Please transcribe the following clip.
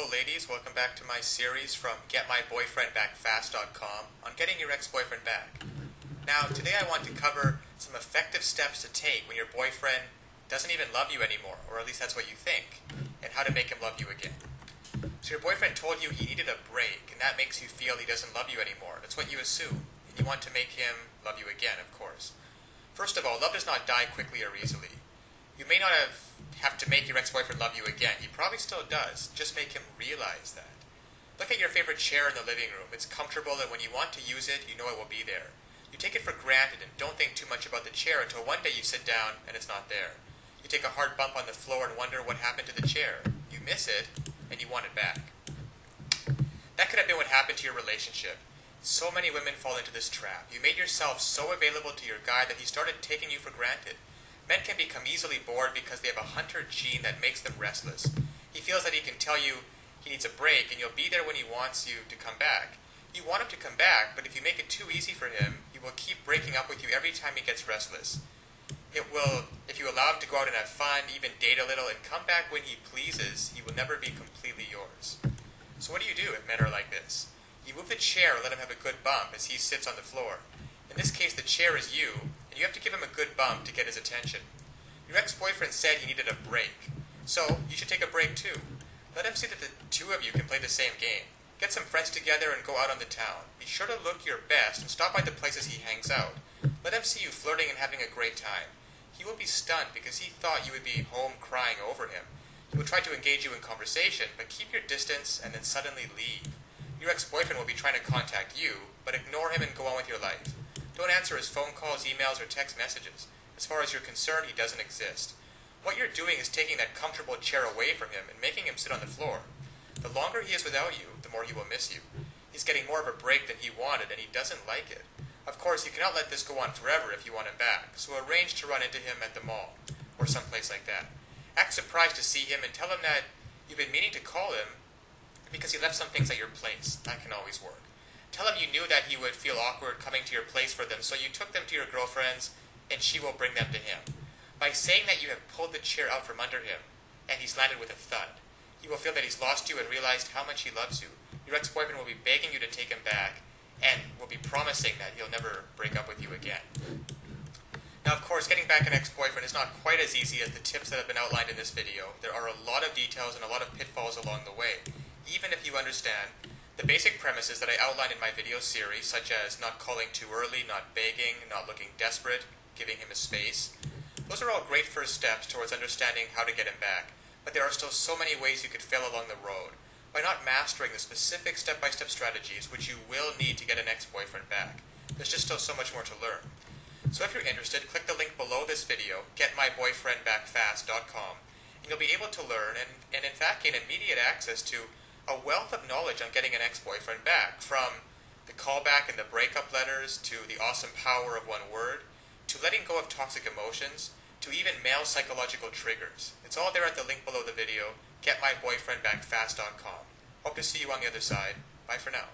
Hello ladies, welcome back to my series from GetMyBoyfriendBackFast.com on getting your ex-boyfriend back. Now, today I want to cover some effective steps to take when your boyfriend doesn't even love you anymore, or at least that's what you think, and how to make him love you again. So your boyfriend told you he needed a break, and that makes you feel he doesn't love you anymore. That's what you assume, and you want to make him love you again, of course. First of all, love does not die quickly or easily. You may not have to make your ex-boyfriend love you again. He probably still does. Just make him realize that. Look at your favorite chair in the living room. It's comfortable, and when you want to use it, you know it will be there. You take it for granted and don't think too much about the chair until one day you sit down and it's not there. You take a hard bump on the floor and wonder what happened to the chair. You miss it, and you want it back. That could have been what happened to your relationship. So many women fall into this trap. You made yourself so available to your guy that he started taking you for granted. Men can become easily bored because they have a hunter gene that makes them restless. He feels that he can tell you he needs a break and you'll be there when he wants you to come back. You want him to come back, but if you make it too easy for him, he will keep breaking up with you every time he gets restless. If you allow him to go out and have fun, even date a little, and come back when he pleases, he will never be completely yours. So what do you do if men are like this? You move the chair and let him have a good bump as he sits on the floor. In this case, the chair is you, and you have to give him a good bump to get his attention. Your ex-boyfriend said he needed a break, so you should take a break too. Let him see that the two of you can play the same game. Get some friends together and go out on the town. Be sure to look your best and stop by the places he hangs out. Let him see you flirting and having a great time. He will be stunned because he thought you would be home crying over him. He will try to engage you in conversation, but keep your distance and then suddenly leave. Your ex-boyfriend will be trying to contact you, but ignore him and go on with your life. Don't answer his phone calls, emails, or text messages. As far as you're concerned, he doesn't exist. What you're doing is taking that comfortable chair away from him and making him sit on the floor. The longer he is without you, the more he will miss you. He's getting more of a break than he wanted, and he doesn't like it. Of course, you cannot let this go on forever if you want him back, so arrange to run into him at the mall, or someplace like that. Act surprised to see him and tell him that you've been meaning to call him because he left some things at your place. That can always work. Tell him you knew that he would feel awkward coming to your place for them, so you took them to your girlfriend's, and she will bring them to him. By saying that you have pulled the chair out from under him, and he's landed with a thud, he will feel that he's lost you and realized how much he loves you. Your ex-boyfriend will be begging you to take him back, and will be promising that he'll never break up with you again. Now, of course, getting back an ex-boyfriend is not quite as easy as the tips that have been outlined in this video. There are a lot of details and a lot of pitfalls along the way. Even if you understand the basic premises that I outlined in my video series, such as not calling too early, not begging, not looking desperate, giving him a space, those are all great first steps towards understanding how to get him back. But there are still so many ways you could fail along the road by not mastering the specific step-by-step strategies which you will need to get an ex-boyfriend back. There's just still so much more to learn. So if you're interested, click the link below this video, GetMyBoyfriendBackFast.com, and you'll be able to learn and in fact gain immediate access to a wealth of knowledge on getting an ex-boyfriend back, from the callback and the breakup letters, to the awesome power of one word, to letting go of toxic emotions, to even male psychological triggers. It's all there at the link below the video, GetMyBoyfriendBackFast.com. Hope to see you on the other side. Bye for now.